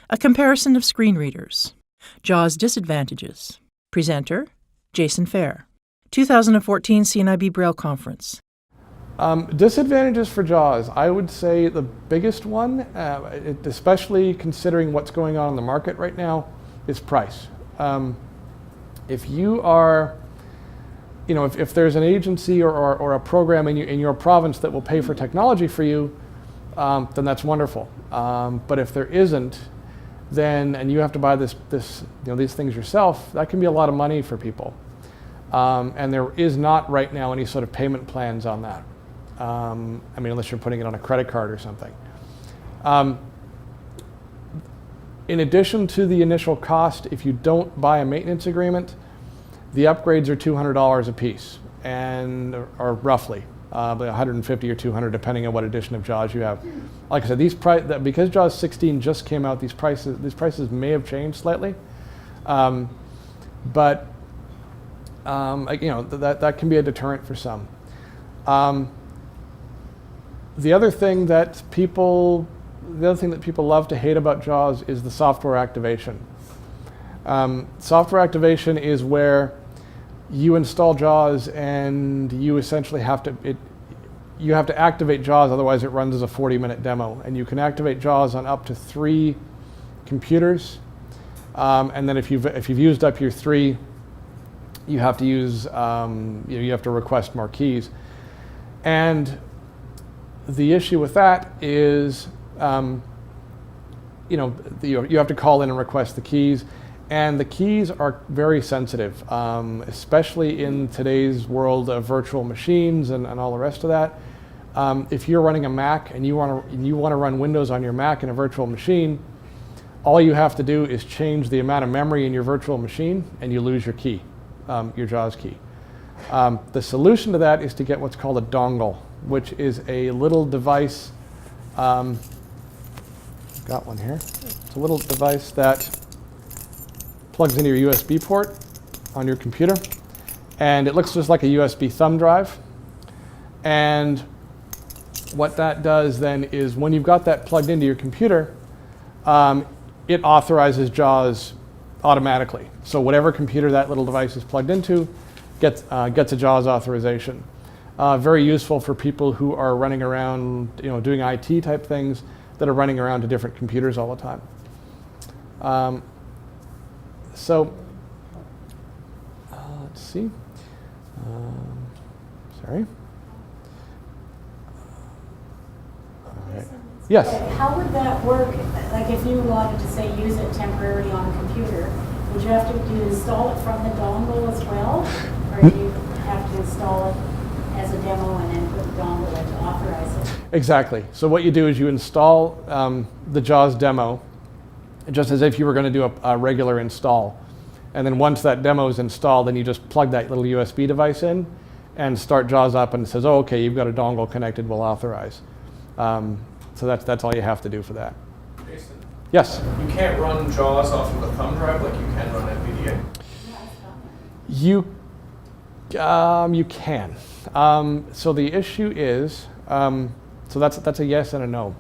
A comparison of screen readers. JAWS disadvantages. Presenter, Jason Fair. 2014 CNIB Braille Conference. Disadvantages for JAWS. I would say the biggest one, especially considering what's going on in the market right now, is price. If you are, if there's an agency or a program in your province that will pay for technology for you, then that's wonderful. But if there isn't, and you have to buy these things yourself, that can be a lot of money for people. And there is not right now any sort of payment plans on that. Unless you're putting it on a credit card or something. In addition to the initial cost, if you don't buy a maintenance agreement, the upgrades are $200 a piece, or roughly $150 or $200, depending on what edition of JAWS you have. Like I said, because JAWS 16 just came out, these prices may have changed slightly, but that can be a deterrent for some. The other thing that people love to hate about JAWS is the software activation. Software activation is where you install JAWS and you essentially have to activate JAWS, otherwise it runs as a 40-minute demo. And you can activate JAWS on up to 3 computers. And then if you've used up your 3, you have to use you have to request more keys. And the issue with that is you have to call in and request the keys. And the keys are very sensitive, especially in today's world of virtual machines and all the rest of that. If you're running a Mac and you want to run Windows on your Mac in a virtual machine, all you have to do is change the amount of memory in your virtual machine, and you lose your key, your JAWS key. The solution to that is to get what's called a dongle, which is a little device. Got one here. It's a little device that plugs into your USB port on your computer, and it looks just like a USB thumb drive. And what that does then is, when you've got that plugged into your computer, it authorizes JAWS automatically. So whatever computer that little device is plugged into gets a JAWS authorization. Very useful for people who are running around, doing IT type things that are running around to different computers all the time. Let's see. Sorry. All right. Yes. How would that work? Like, if you wanted to, say, use it temporarily on a computer, would you have to install it from the dongle as well, or do you have to install it as a demo and then put the dongle in to authorize it? Exactly. So what you do is you install the JAWS demo, just as if you were going to do a regular install. And then once that demo is installed, then you just plug that little USB device in and start JAWS up, and it says, oh, okay, you've got a dongle connected, we'll authorize. So that's all you have to do for that. Jason? Yes? You can't run JAWS off of a thumb drive like you can run NVDA? You can. So the issue is, so that's a yes and a no.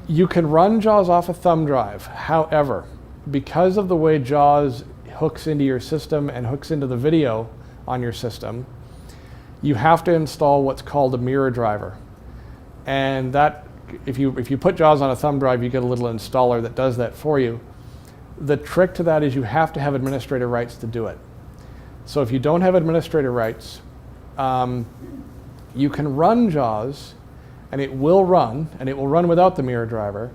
You can run JAWS off a thumb drive. However, because of the way JAWS hooks into your system and hooks into the video on your system, you have to install what's called a mirror driver. And that, if you put JAWS on a thumb drive, you get a little installer that does that for you. The trick to that is you have to have administrator rights to do it. So if you don't have administrator rights, you can run JAWS, and it will run without the mirror driver,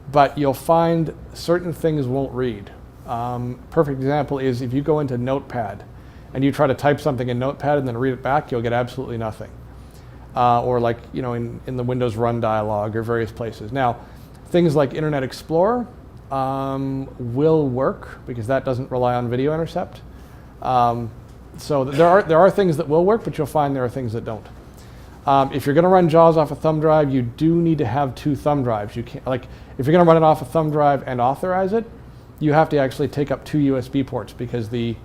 but you'll find certain things won't read. Perfect example is if you go into Notepad and you try to type something in Notepad and then read it back, you'll get absolutely nothing. Or like, in the Windows Run dialog or various places. Now, things like Internet Explorer will work because that doesn't rely on video intercept. So there are things that will work, but you'll find there are things that don't. If you're going to run JAWS off a thumb drive, you do need to have 2 thumb drives. You can't, like, if you're going to run it off a thumb drive and authorize it, you have to actually take up 2 USB ports because the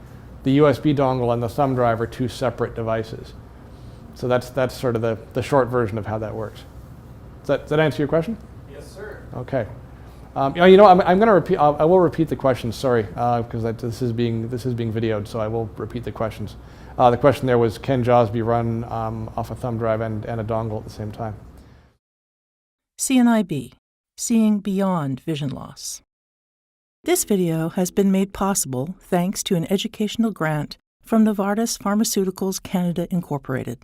USB dongle and the thumb drive are 2 separate devices. So that's sort of the short version of how that works. Does that answer your question? Yes, sir. Okay. I'm going to repeat. I will repeat the questions. Sorry, because this is being videoed, so I will repeat the questions. The question there was, can JAWS be run off a thumb drive and a dongle at the same time? CNIB, Seeing Beyond Vision Loss. This video has been made possible thanks to an educational grant from Novartis Pharmaceuticals Canada Incorporated.